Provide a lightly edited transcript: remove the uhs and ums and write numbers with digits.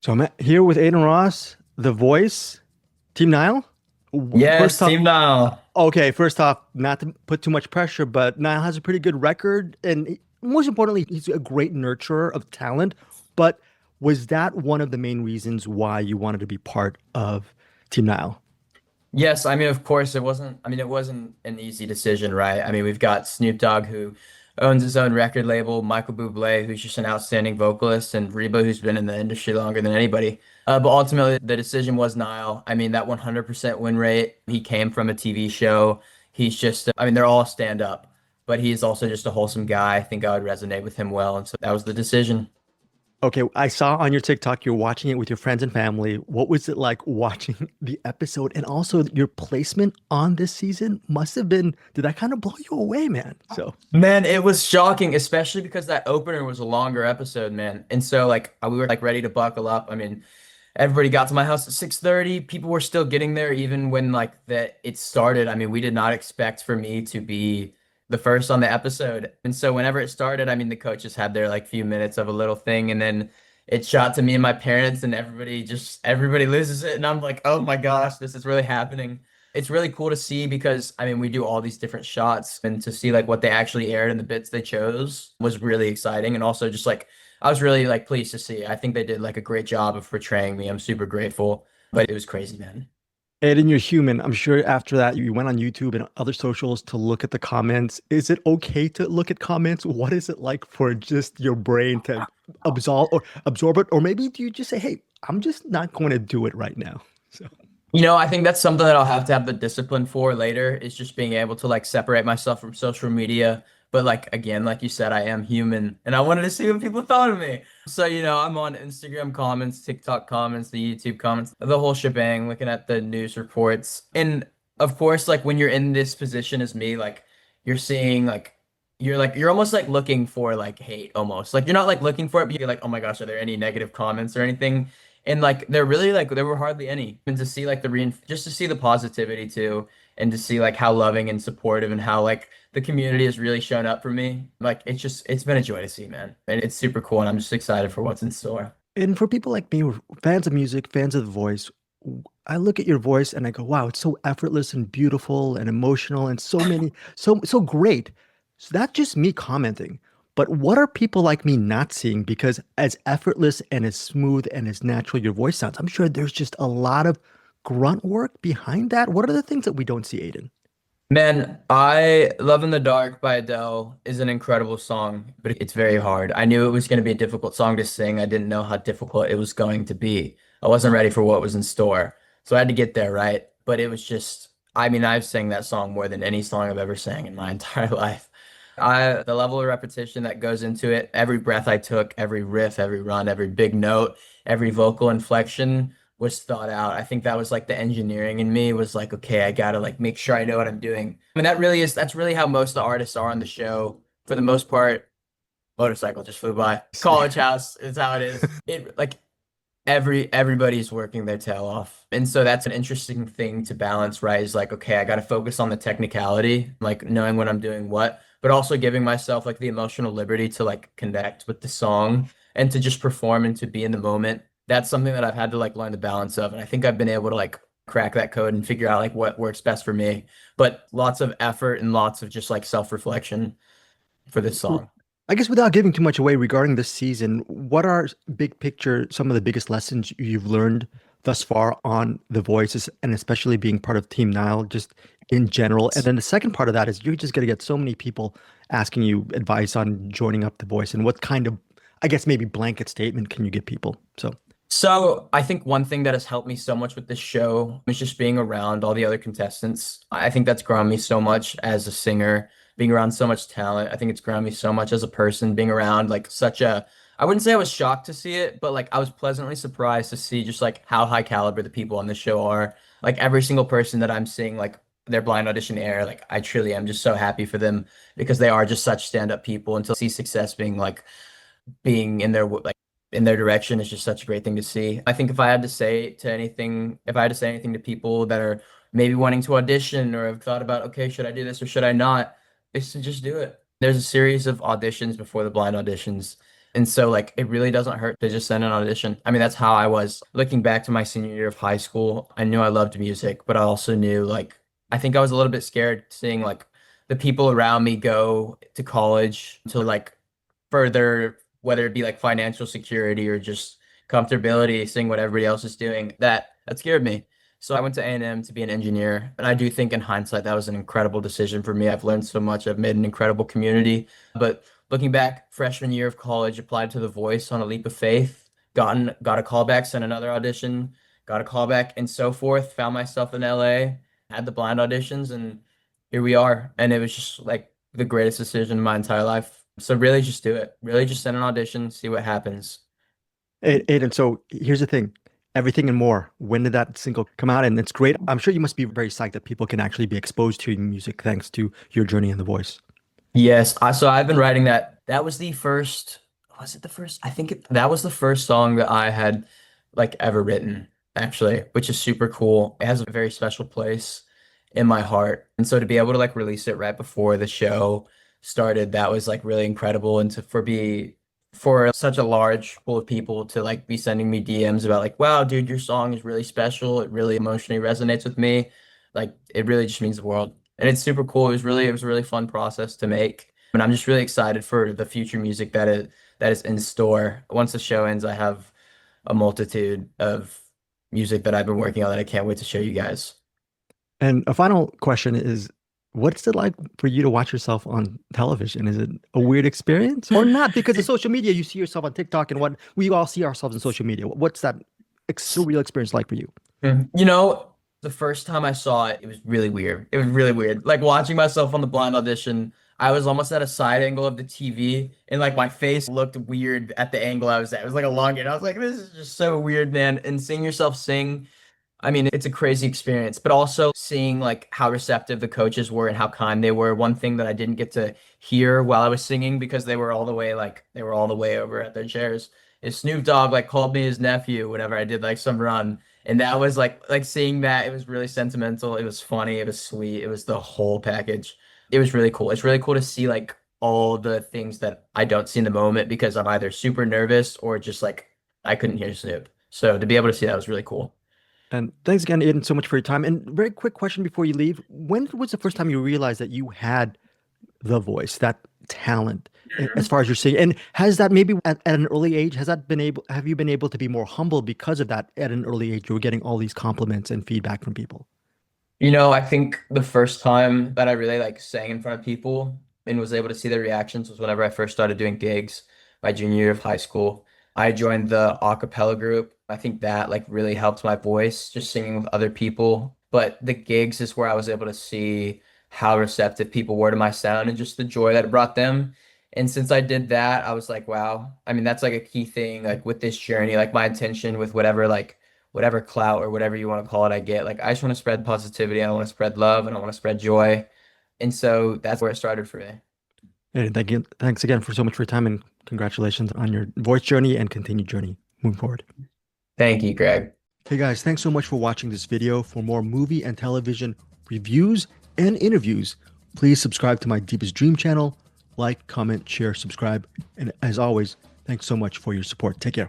So I'm here with Aiden Ross, The Voice, Team Nile. First Yes, off, Team Nile. okay, first off, not to put too much pressure, but Nile has a pretty good record, and most importantly, he's a great nurturer of talent. But was that one of the main reasons why you wanted to be part of Team Nile? Yes, I mean, of course, it wasn't an easy decision, right? I mean, we've got Snoop Dogg, who owns his own record label, Michael Bublé, who's just an outstanding vocalist, and Reba, who's been in the industry longer than anybody. But ultimately, the decision was Nile. I mean, that 100% win rate, he came from a TV show. He's just, I mean, they're all stand up, but he's also just a wholesome guy. I think I would resonate with him well. And so that was the decision. Okay, I saw on your TikTok you're watching it with your friends and family. What was it like watching the episode? And also your placement on this season must have been, did that kind of blow you away, man? So, Man, it was shocking, especially because that opener was a longer episode, man. And so like we were like ready to buckle up. I mean, everybody got to my house at 6:30. People were still getting there even when like that it started. I mean, we did not expect for me to be the first on the episode. And so whenever it started, I mean, the coaches had their like few minutes of a little thing and then it shot to me and my parents and everybody loses it and I'm like, "Oh my gosh, this is really happening." It's really cool to see because I mean we do all these different shots and to see like what they actually aired and the bits they chose was really exciting and also just like I was really like pleased to see. I think they did like a great job of portraying me. I'm super grateful, but it was crazy, man. Aiden, you're human. I'm sure after that you went on YouTube and other socials to look at the comments. Is it okay to look at comments? What is it like for just your brain to absorb it? Or maybe do you just say, hey, I'm just not going to do it right now? So. You know, I think that's something that I'll have to have the discipline for later is just being able to like separate myself from social media. But like again, like you said, I am human and I wanted to see what people thought of me. So, I'm on Instagram comments, TikTok comments, the YouTube comments, the whole shebang, looking at the news reports. And of course, like when you're in this position as me, like you're seeing you're almost like looking for like hate almost. Like you're not like looking for it, but you're like, oh my gosh, are there any negative comments or anything? And like they're really like there were hardly any. And to see like just to see the positivity too, and to see like how loving and supportive and how like the community has really shown up for me. Like it's been a joy to see, man. And it's super cool and I'm just excited for what's in store. And for people like me, who are fans of music, fans of the voice, I look at your voice and I go, wow, it's so effortless and beautiful and emotional and so great. So that's just me commenting. But what are people like me not seeing? Because as effortless and as smooth and as natural your voice sounds, I'm sure there's just a lot of grunt work behind that. What are the things that we don't see, Aiden? Man, I Love in the Dark by Adele is an incredible song, but it's very hard. I knew it was going to be a difficult song to sing. I didn't know how difficult it was going to be. I wasn't ready for what was in store. So I had to get there, right? But it was just, I mean, I've sang that song more than any song I've ever sang in my entire life. The level of repetition that goes into it, every breath I took, every riff, every run, every big note, every vocal inflection was thought out. I think that was like the engineering in me was like, okay, I gotta like make sure I know what I'm doing. I mean, that's really how most of the artists are on the show. For the most part, motorcycle just flew by. College House is how it is. It like everybody's working their tail off. And so that's an interesting thing to balance, right? Is like, okay, I gotta focus on the technicality, like knowing when I'm doing what, but also giving myself like the emotional liberty to like connect with the song and to just perform and to be in the moment. That's something that I've had to like learn the balance of. And I think I've been able to like crack that code and figure out like what works best for me. But lots of effort and lots of just like self-reflection for this song. I guess without giving too much away regarding this season, what are big picture some of the biggest lessons you've learned thus far on The Voices and especially being part of Team Nile just in general? And then the second part of that is you're just going to get so many people asking you advice on joining up The Voice and what kind of, I guess maybe blanket statement can you give people? So, So I think one thing that has helped me so much with this show is just being around all the other contestants. I think that's grown me so much as a singer, being around so much talent. I think it's grown me so much as a person, being around like I wouldn't say I was shocked to see it, but like I was pleasantly surprised to see just like how high caliber the people on the show are. Like every single person that I'm seeing, like their blind audition air, like I truly am just so happy for them because they are just such stand-up people and to see success being in their direction is just such a great thing to see. I think if I had to say anything to people that are maybe wanting to audition or have thought about, okay, should I do this or should I not? It's to just do it. There's a series of auditions before the blind auditions. And so like it really doesn't hurt to just send an audition. I mean, that's how I was looking back to my senior year of high school. I knew I loved music, but I also knew like I think I was a little bit scared seeing like the people around me go to college to like further, whether it be like financial security or just comfortability, seeing what everybody else is doing. That scared me. So I went to A&M to be an engineer, and I do think in hindsight that was an incredible decision for me. I've learned so much. I've made an incredible community. But looking back, freshman year of college, applied to The Voice on a leap of faith, got a callback, sent another audition, got a callback, and so forth. Found myself in LA, had the blind auditions, and here we are. And it was just like the greatest decision in my entire life. So really just do it. Really just send an audition, see what happens. Aiden, so here's the thing. Everything and More. When did that single come out? And it's great. I'm sure you must be very psyched that people can actually be exposed to your music thanks to your journey in The Voice. Yes, so I've been writing that. That was the first, was it the first? That was the first song that I had like ever written, actually, which is super cool. It has a very special place in my heart. And so to be able to like release it right before the show started, that was like really incredible. And for such a large pool of people to like be sending me DMs about like, wow, dude, your song is really special. It really emotionally resonates with me. Like it really just means the world. And it's super cool. It was a really fun process to make. And I'm just really excited for the future music that is in store. Once the show ends, I have a multitude of music that I've been working on that I can't wait to show you guys. And a final question is, what's it like for you to watch yourself on television? Is it a weird experience or not? Because of social media, you see yourself on TikTok and what we all see ourselves in social media. What's that surreal experience like for you? You know, the first time I saw it, it was really weird. It was really weird. Like watching myself on the blind audition, I was almost at a side angle of the TV and like my face looked weird at the angle I was at. It was like a long, and I was like, this is just so weird, man. And seeing yourself sing, I mean, it's a crazy experience, but also seeing like how receptive the coaches were and how kind they were. One thing that I didn't get to hear while I was singing because they were all the way over at their chairs is Snoop Dogg like called me his nephew whenever I did like some run. And that was like seeing that, it was really sentimental. It was funny, it was sweet, it was the whole package. It was really cool. It's really cool to see like all the things that I don't see in the moment because I'm either super nervous or just like I couldn't hear Snoop. So to be able to see that was really cool. And thanks again, Aiden, so much for your time. And very quick question before you leave. When was the first time you realized that you had the voice, that talent, as far as you're singing? And has that maybe at an early age, have you been able to be more humble because of that at an early age? You were getting all these compliments and feedback from people. You know, I think the first time that I really like sang in front of people and was able to see their reactions was whenever I first started doing gigs my junior year of high school. I joined the a cappella group. I think that like really helped my voice just singing with other people. But the gigs is where I was able to see how receptive people were to my sound and just the joy that it brought them. And since I did that, I was like, wow. I mean, that's like a key thing like with this journey, like my intention with whatever clout or whatever you want to call it I get. Like I just want to spread positivity, I want to spread love, and I want to spread joy. And so that's where it started for me. And thanks again for so much for your time and congratulations on your voice journey and continued journey moving forward. Thank you, Greg. Hey guys, thanks so much for watching this video. For more movie and television reviews and interviews, please subscribe to my Deepest Dream channel. Like, comment, share, subscribe. And as always, thanks so much for your support. Take care.